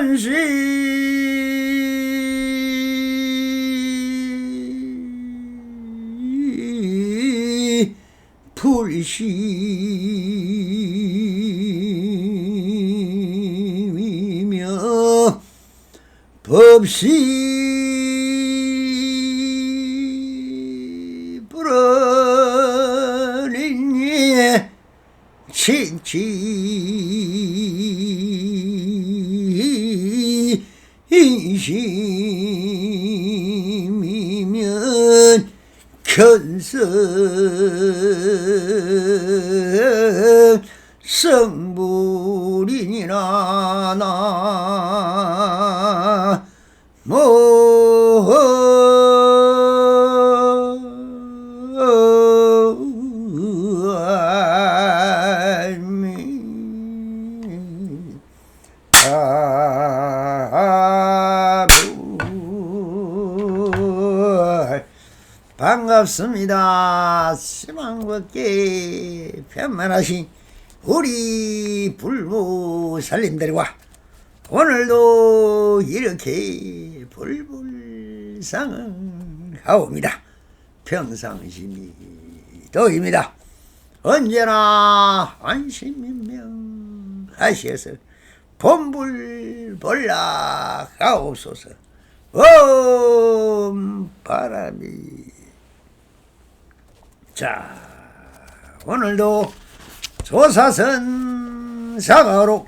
천시 불심이며 법시 불어리니 진치인심이면 견성 성불이니라 반갑습니다. 시망벗게 편만하신 우리 불보살님들과 오늘도 이렇게 불불상응하옵니다. 평상심이 도입니다. 언제나 안심민명하시어서 본불본락하옵소서. 바람이. 자, 오늘도 조사선 사가록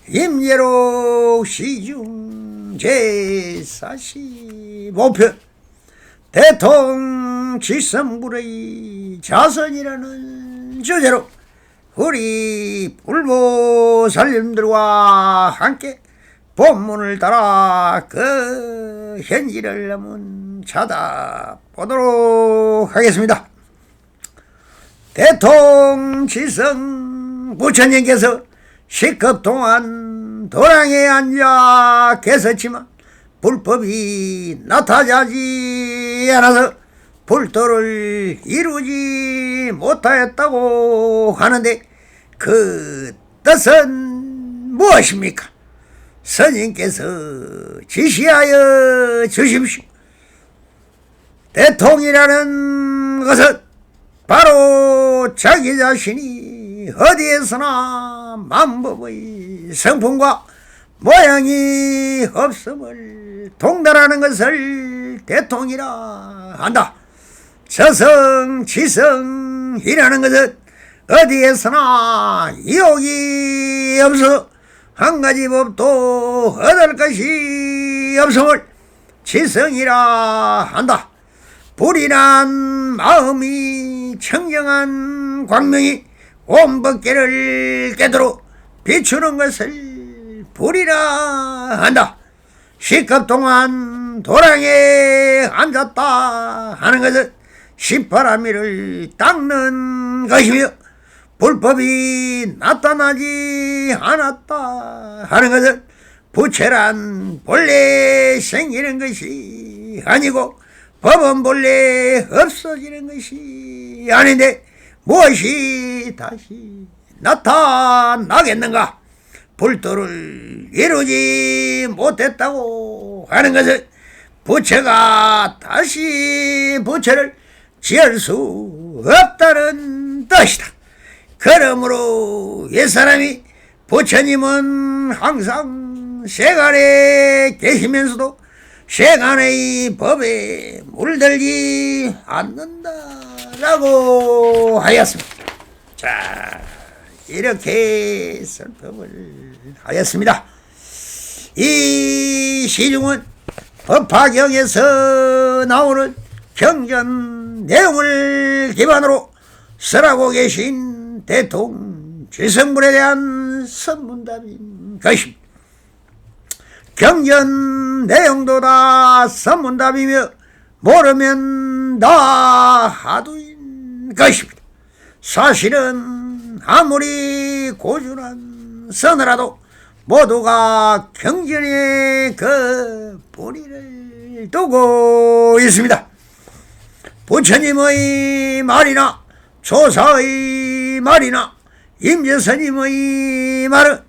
임예록 시중 제45편 대통칠성불의 자선이라는 주제로 우리 불보살님들과 함께 본문을 따라 그 현지를 한번 찾아보도록 하겠습니다. 대통칠성 부처님께서 시급 동안 도량에 앉아 계셨지만 불법이 나타나지 않아서 불도를 이루지 못하였다고 하는데 그 뜻은 무엇입니까? 스님께서 지시하여 주십시오. 대통이라는 것은 바로 자기 자신이 어디에서나 만법의 성품과 모양이 없음을 통달하는 것을 대통이라 한다. 저성지성이라는 것은 어디에서나 이욕이 없어 한 가지 법도 얻을 것이 없음을 지성이라 한다. 불이란 마음이 청정한 광명이 온 법계를 깨도록 비추는 것을 불이라 한다. 시급 동안 도량에 앉았다 하는 것은 시바라미를 닦는 것이며 불법이 나타나지 않았다 하는 것은 부처란 본래 생기는 것이 아니고 법은 본래 없어지는 것이 아닌데 무엇이 다시 나타나겠는가? 불도를 이루지 못했다고 하는 것은 부처가 다시 부처를 지을 수 없다는 뜻이다. 그러므로 이 사람이 부처님은 항상 세간에 계시면서도 세간의 법에 물들지 않는다라고 하였습니다. 자, 이렇게 설법을 하였습니다. 이 시중은 법화경에서 나오는 경전 내용을 기반으로 설하고 계신 대통칠성불에 대한 선문답인 것입니다. 경전 내용도 다 선문답이며 모르면 다 하두인 것입니다. 사실은 아무리 고준한 선을라도 모두가 경전의 그 뿌리를 두고 있습니다. 부처님의 말이나 조사의 말이나 임재스님의 말은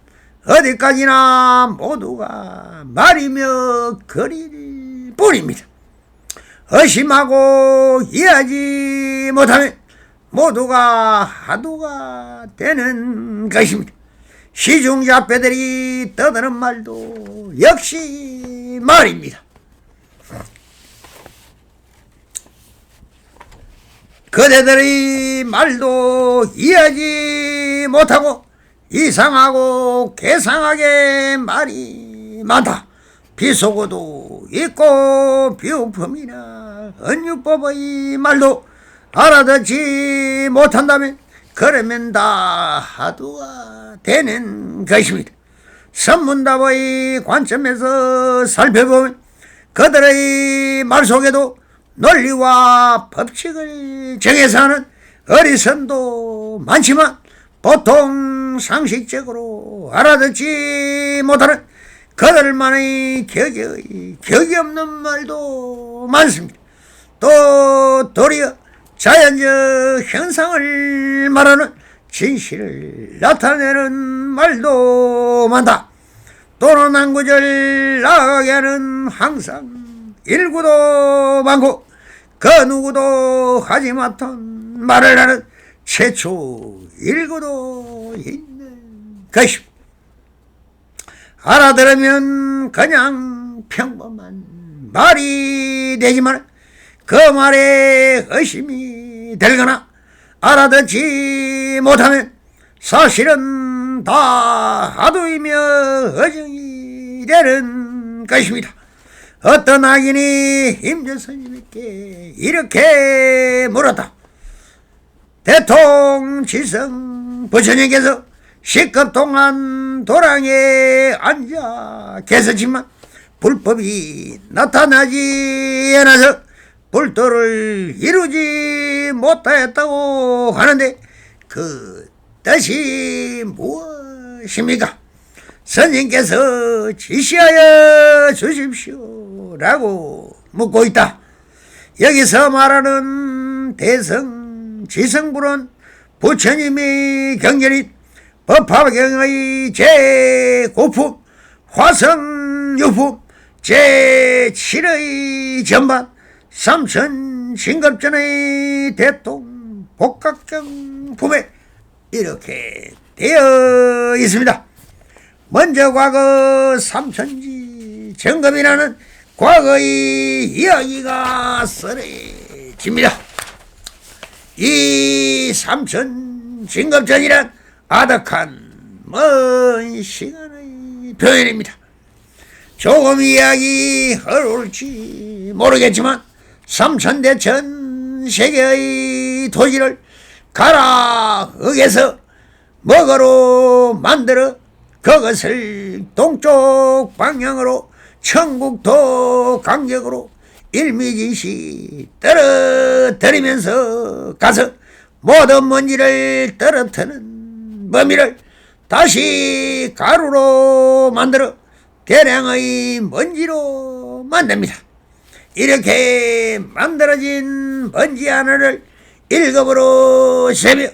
어디까지나 모두가 말이며 거릴 뿐입니다. 의심하고 이해하지 못하면 모두가 하도가 되는 것입니다. 시중잡배들이 떠드는 말도 역시 말입니다. 그대들의 말도 이해하지 못하고 이상하고 괴상하게 말이 많다. 비속어도 있고 비유품이나 은유법의 말도 알아듣지 못한다면 그러면 다 하도가 되는 것입니다. 선문답의 관점에서 살펴보면 그들의 말 속에도 논리와 법칙을 정해서 하는 어리선도 많지만 보통 상식적으로 알아듣지 못하는 그들만의 격이 없는 말도 많습니다. 또 도리어 자연적 현상을 말하는 진실을 나타내는 말도 많다. 또는 한 구절 나아가게 하는 항상 일구도 많고 그 누구도 하지 못한 말을 하는 최초 일구도 있는 것입니다. 알아들으면 그냥 평범한 말이 되지만 그 말에 의심이 들거나 알아듣지 못하면 사실은 다 하도이며 어정이 되는 것입니다. 어떤 악인이 임재스님께 이렇게 물었다. 대통지성 부처님께서 10급 동안 도랑에 앉아 계셨지만 불법이 나타나지 않아서 불도를 이루지 못하였다고 하는데 그 뜻이 무엇입니까? 스님께서 지시하여 주십시오 라고 묻고 있다. 여기서 말하는 대성지성불은 부처님의 경전인 법화경의 제9품 화성유품 제7의 전반 삼천진급전의 대통복각경품에 이렇게 되어 있습니다. 먼저 과거 삼천지 정급이라는 과거의 이야기가 쓰여집니다. 이 삼천진급전이란 아득한 먼 시간의 표현입니다. 조금 이야기 어려울지 모르겠지만 삼천대 전 세계의 토지를 가락에서 먹으로 만들어 그것을 동쪽 방향으로 청국도 강적으로 일미진시 떨어뜨리면서 가서 모든 먼지를 떨어뜨리는 범위를 다시 가루로 만들어 대량의 먼지로 만듭니다. 이렇게 만들어진 먼지 하나를 1급으로 세며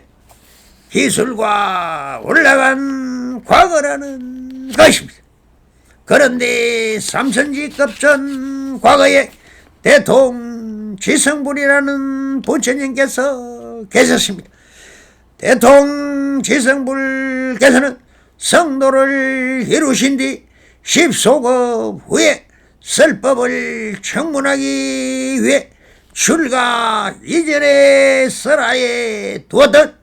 기술과 올라간 과거라는 것입니다. 그런데 삼천지급 전 과거에 대통지성불이라는 부처님께서 계셨습니다. 대통지성불께서는 성도를 이루신 뒤 10소급 후에 설법을 청문하기 위해 출가 이전에 설하에 두었던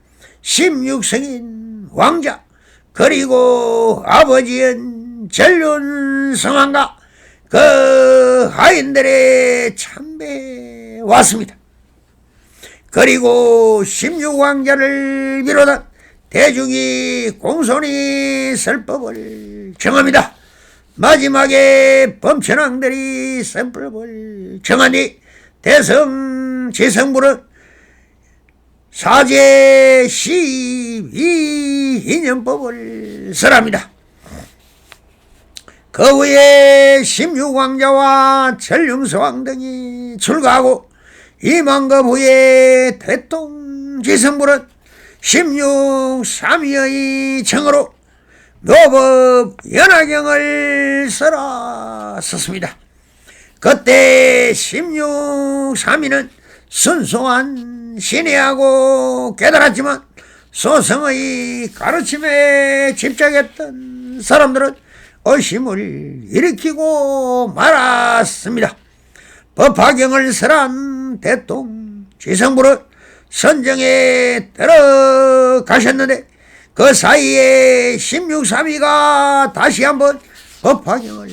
16성인 왕자 그리고 아버지인 전륜성왕과 그 하인들의 참배에 왔습니다. 그리고 16왕자를 비롯한 대중이 공손히 설법을 정합니다. 마지막에 범천왕들이 설법을 정한 뒤 대성지성불은 사제 12인연법을 설합니다. 그 후에 16왕자와 전륜서왕 등이 출가하고 2만급 후에 대통지성불은 16삼위의 청으로 노법 연화경을 썼습니다. 그때 16.3인은 순수한 신의하고 깨달았지만 소성의 가르침에 집착했던 사람들은 의심을 일으키고 말았습니다. 법화경을 설한 대통령 지성부는 선정에 들어가셨는데 그 사이에 16.3위가 다시 한번 법화경을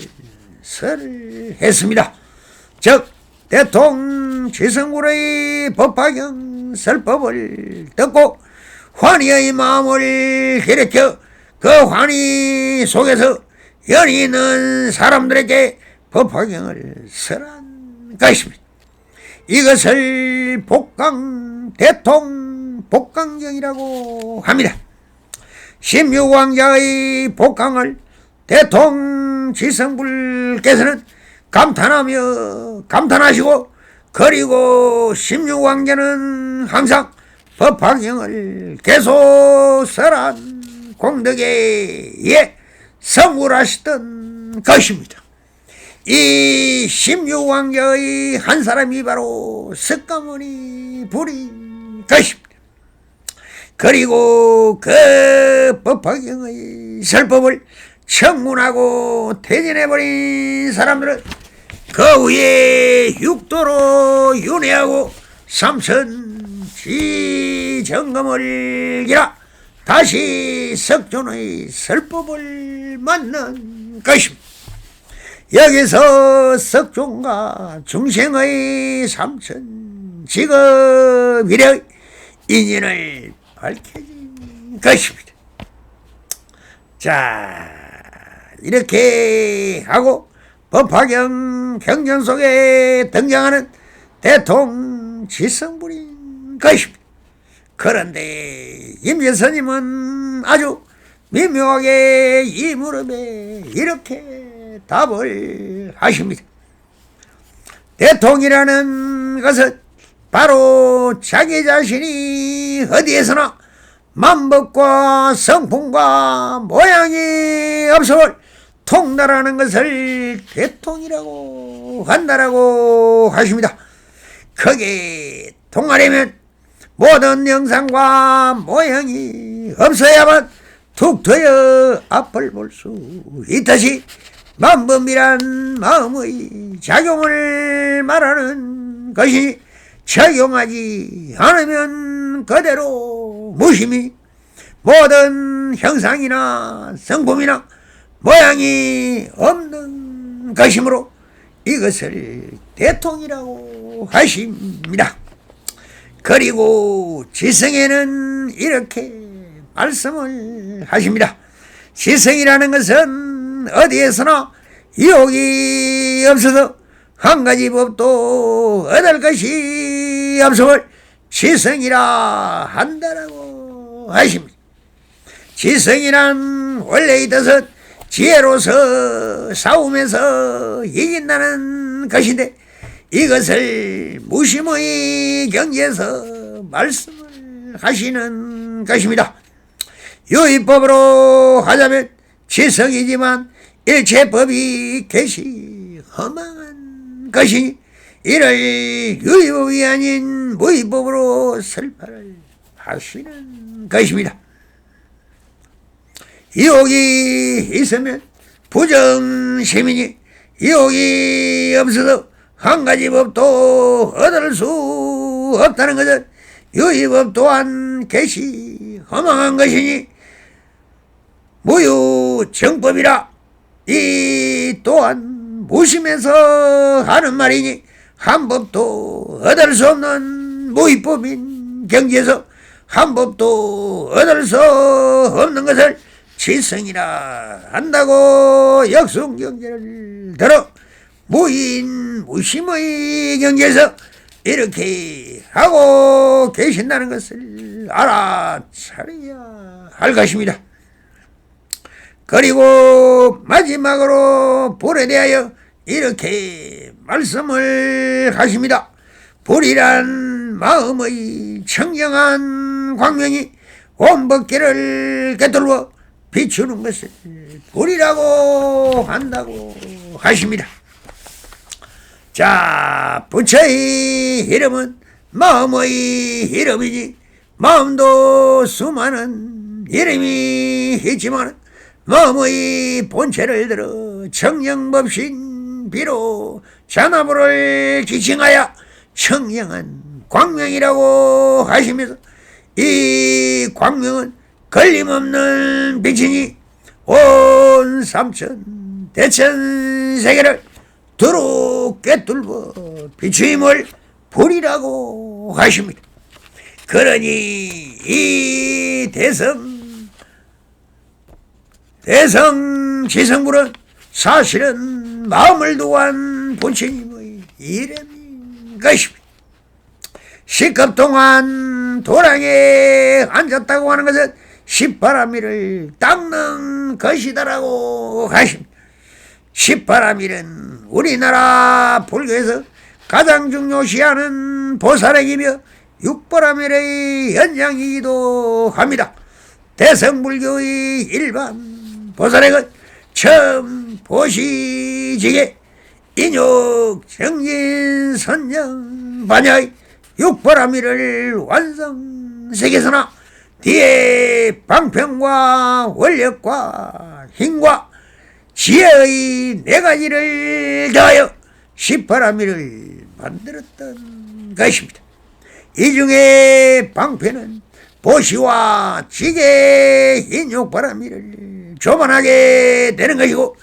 설했습니다. 즉 대통령 지성부의 법화경 설법을 듣고 환희의 마음을 일으켜 그 환희 속에서 연이 있는 사람들에게 법화경을 설한 것입니다. 이것을 대통 복강경이라고 합니다. 16왕자의 복강을 대통령 지성불께서는 감탄하시고 그리고 16왕자는 항상 법화경을 계속 설한 공덕에 성불하시던 것입니다. 이 16왕자의 한 사람이 바로 석가모니 불인 것입니다. 그리고 그 법화경의 설법을 청문하고 퇴진해버린 사람들은 그 위에 육도로 윤회하고 삼천지점검을 기라 다시 석존의 설법을 만난 것입니다. 여기서 석존과 중생의 삼천직업이래 인연을 밝혀진 것입니다. 자, 이렇게 하고 법화경 경전 속에 등장하는 대통령 지성불인 것입니다. 그런데 임재스님은 아주 미묘하게 이 물음에 이렇게 답을 하십니다. 대통이라는 것은 바로 자기 자신이 어디에서나 만법과 성품과 모양이 없음을 통달하는 것을 대통이라고 한다라고 하십니다. 거기에 통하려면 모든 영상과 모양이 없어야만 툭 트여 앞을 볼 수 있듯이 만법이란 마음의 작용을 말하는 것이 적용하지 않으면 그대로 무심히 모든 형상이나 성품이나 모양이 없는 것이므로 이것을 대통이라고 하십니다. 그리고 지성에는 이렇게 말씀을 하십니다. 지성이라는 것은 어디에서나 유혹이 없어서 한 가지 법도 얻을 것이 없음을 지성이라 한다라고 하십니다. 지성이란 원래의 뜻은 지혜로서 싸움에서 이긴다는 것인데 이것을 무심의 경지에서 말씀을 하시는 것입니다. 유의법으로 하자면 지성이지만 일체법이 개시 허망한 것이니 이를 유의법이 아닌 무의법으로 설파를 하시는 것입니다. 유혹이 있으면 부정심이니 유혹이 없어서 한 가지 법도 얻을 수 없다는 것은 유의법 또한 개시 허망한 것이니 무유정법이라 이 또한 무심해서 하는 말이니 한 법도 얻을 수 없는 무의법인 경지에서 한 법도 얻을 수 없는 것을 지성이라 한다고 역순경제를 들어 무인 무심의 경지에서 이렇게 하고 계신다는 것을 알아차려야 할 것입니다. 그리고 마지막으로 불에 대하여 이렇게 말씀을 하십니다. 불이란 마음의 청정한 광명이 온 법계를 꿰뚫어 비추는 것을 불이라고 한다고 하십니다. 자, 부처의 이름은 마음의 이름이지 마음도 수많은 이름이 있지만 마음의 본체를 들어 청영법신 비로 잔화부를 지칭하여 청영한 광명이라고 하시면서 이 광명은 걸림없는 빛이니 온 삼천 대천 세계를 두루 꿰뚫어 비추임을 불이라고 하십니다. 그러니 이 대성 지성불은 사실은 마음을 두한 본체님의 이름인 것입니다. 시급 동안 도랑에 앉았다고 하는 것은 십바라밀을 닦는 것이다라고 하십니다. 십바라밀은 우리나라 불교에서 가장 중요시하는 보살액이며 육바라밀의 연장이기도 합니다. 대성불교의 일반 보살액은 처음 보시지게 인욕 정진 선정 반야의 육바라밀을 완성시켰으나 뒤에 방편과 원력과 힘과 지혜의 네 가지를 더하여 십바라밀을 만들었던 것입니다. 이 중에 방편은 보시와 지게 인욕바라밀을 조반하게 되는 것이고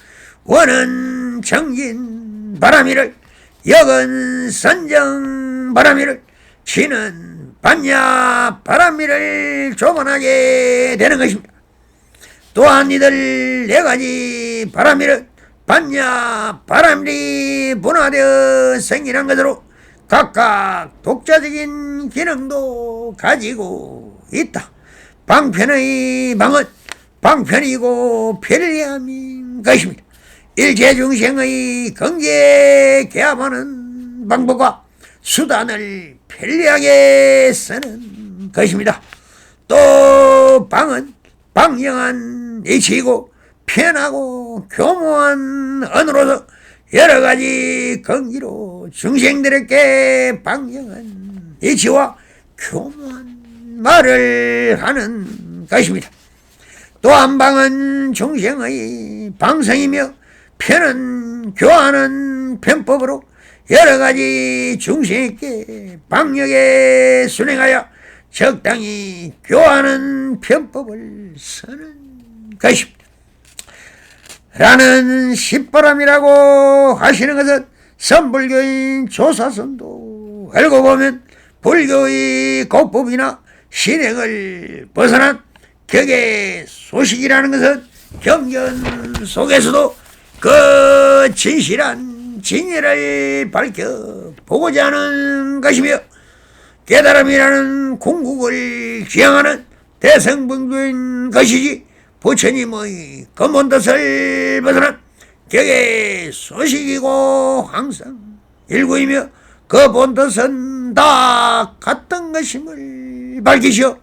원은 정진바라밀을 역은 선정바라밀을 치는 반야바라밀을 조반하게 되는 것입니다. 또한 이들 네 가지 바라밀은 반야바라밀이 분화되어 생기는 것으로 각각 독자적인 기능도 가지고 있다. 방편의 방은 방편이고 편리함인 것입니다. 일체중생의 경계에 개합하는 방법과 수단을 편리하게 쓰는 것입니다. 또 방은 방영한 이치이고 편하고 교모한 언어로서 여러 가지 경기로 중생들에게 방영한 이치와 교모한 말을 하는 것입니다. 또한 방은 중생의 방성이며 편은 교하는 편법으로 여러 가지 중생에게 방역에 순행하여 적당히 교하는 편법을 쓰는 것입니다. 라는 십바람이라고 하시는 것은 선불교인 조사선도 알고 보면 불교의 공법이나 실행을 벗어난 격의 소식이라는 것은 경전 속에서도 그 진실한 진리를 밝혀보고자 하는 것이며 깨달음이라는 궁극을 지향하는 대성불교인 것이지 부처님의 근본뜻을 벗어난 격의 소식이고 항상 일구이며 그 본뜻은 다 같은 것임을 밝히시어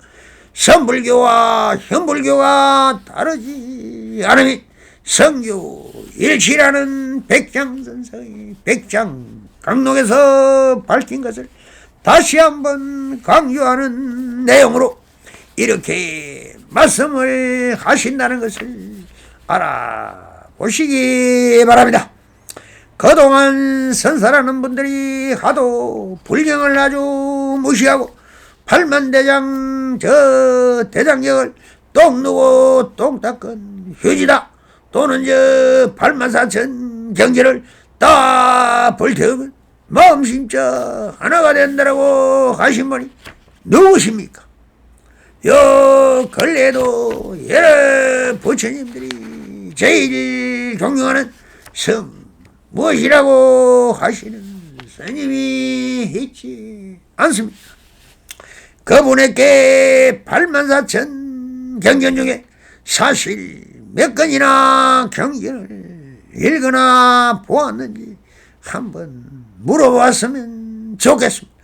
선불교와 현불교가 다르지 않으니 성교 일치라는 백장선서의 백장강록에서 밝힌 것을 다시 한번 강조하는 내용으로 이렇게 말씀을 하신다는 것을 알아보시기 바랍니다. 그동안 선사라는 분들이 하도 불경을 아주 무시하고 팔만대장 저 대장경을 똥 누고 똥 닦은 휴지다 또는 저 84,000 경지를 다 불태우면 마음심자 하나가 된다라고 하신 분이 누구십니까? 요 근래에도 여러 부처님들이 제일 존경하는 성 무엇이라고 하시는 스님이 있지 않습니까? 그분에게 84,000 경전 중에 사실 몇 건이나 경전을 읽거나 보았는지 한번 물어봤으면 좋겠습니다.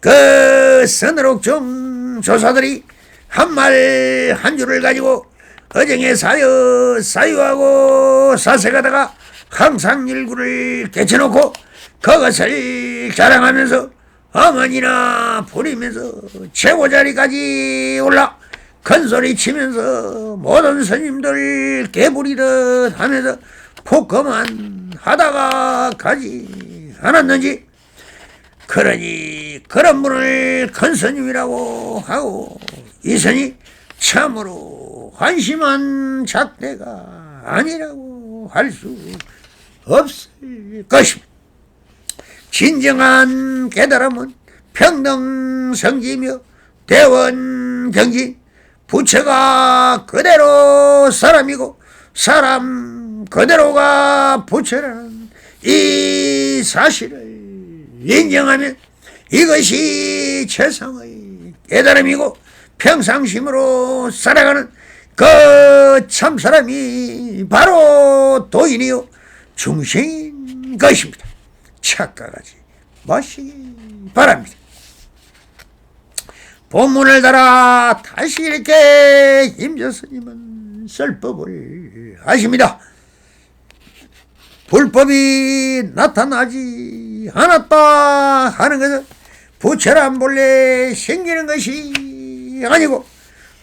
그 서너록중 조사들이 한 말 한 줄을 가지고 어정에 사유하고 사색하다가 항상 일구를 개쳐놓고 그것을 자랑하면서 어머니나 부리면서 최고자리까지 올라 큰소리 치면서 모든 스님들 개부리듯 하면서 폭거만 하다가 가지 않았는지. 그러니 그런 분을 큰 스님이라고 하고 이 스님 참으로 한심한 작대가 아니라고 할 수 없을 것입니다. 진정한 깨달음은 평등성지며 대원경지, 부처가 그대로 사람이고 사람 그대로가 부처라는 이 사실을 인정하면 이것이 최상의 깨달음이고 평상심으로 살아가는 그 참사람이 바로 도인이요 중생인 것입니다. 착각하지 마시기 바랍니다. 본문을 따라 다시 이렇게 임재스님은 설법을 하십니다. 불법이 나타나지 않았다 하는 것은 부처란 본래 생기는 것이 아니고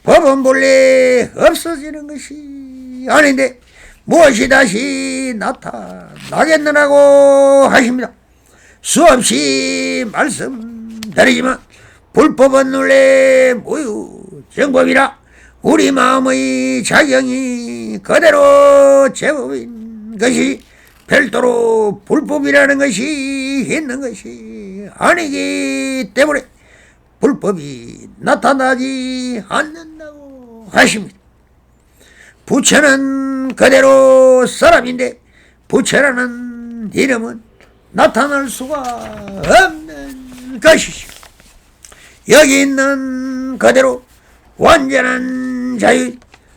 법은 본래 없어지는 것이 아닌데 무엇이 다시 나타나겠느냐고 하십니다. 수없이 말씀드리지만 불법은 원래 무유정법이라 우리 마음의 작용이 그대로 제법인 것이 별도로 불법이라는 것이 있는 것이 아니기 때문에 불법이 나타나지 않는다고 하십니다. 부처는 그대로 사람인데 부처라는 이름은 나타날 수가 없는 것이죠. 여기 있는 그대로 완전한 자유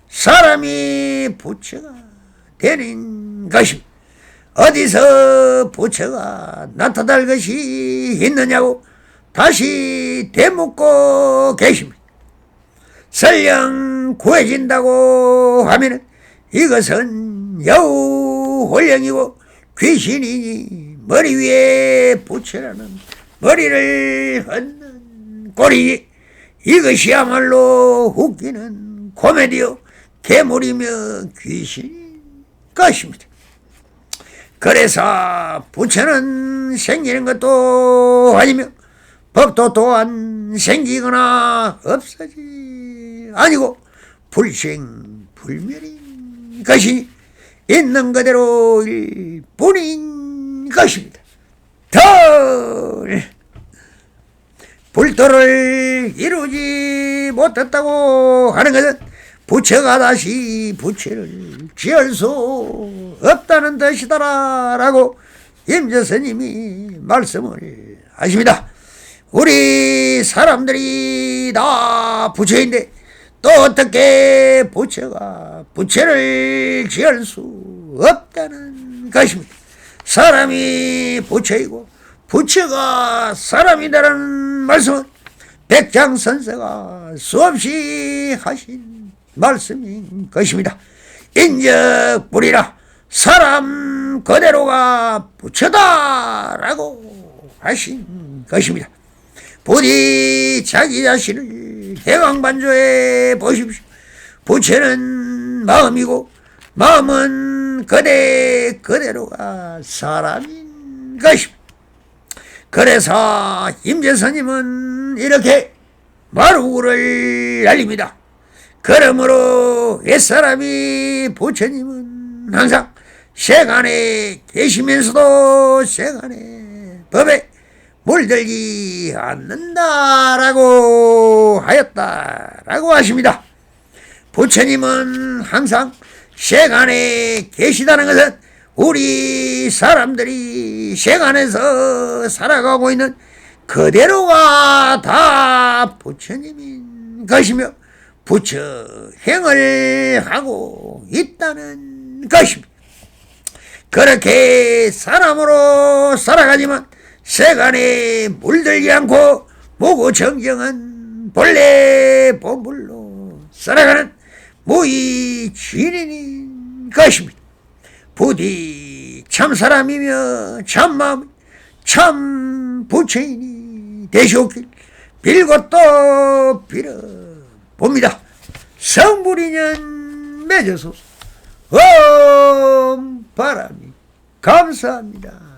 사람이 부처가 되는 것입니다. 어디서 부처가 나타날 것이 있느냐고 다시 되묻고 계십니다. 설령 구해진다고 하면 이것은 여우 혼령이고 귀신이니 머리 위에 부처라는 머리를 얹는 꼴이니 이것이야말로 웃기는 코미디요 괴물이며 귀신인 것입니다. 그래서 부처는 생기는 것도 아니며 법도 또한 생기거나 없어지 아니고 불생불멸인 것이니 있는 그대로일 뿐인 것입니다. 불도를 이루지 못했다고 하는 것은 부처가 다시 부처를 지을 수 없다는 뜻이다라고 임재스님이 말씀을 하십니다. 우리 사람들이 다 부처인데 또 어떻게 부처가 부처를 지을 수 없다는 것입니다. 사람이 부처이고 부처가 사람이다라는 말씀은 백장선생가 수없이 하신 말씀인 것입니다. 인적불이라 사람 그대로가 부처다라고 하신 것입니다. 부디 자기 자신을 대강반조해 보십시오. 부처는 마음이고 마음은 그대로가 사람인 것입니다. 그래서 임재스님은 이렇게 마루를 날립니다. 그러므로 옛사람이 부처님은 항상 세간에 계시면서도 세간의 법에 물들지 않는다라고 하였다라고 하십니다. 부처님은 항상 세간에 계시다는 것은 우리 사람들이 세간에서 살아가고 있는 그대로가 다 부처님인 것이며 부처 행을 하고 있다는 것입니다. 그렇게 사람으로 살아가지만 세간에 물들지 않고 무구정정한 본래 본물로 살아가는 무이 진인인 것입니다. 부디 참사람이며 참마음 참 부처인이 되시옵길 빌고 또 빌어봅니다. 성불인연 맺어소서. 바람이 감사합니다.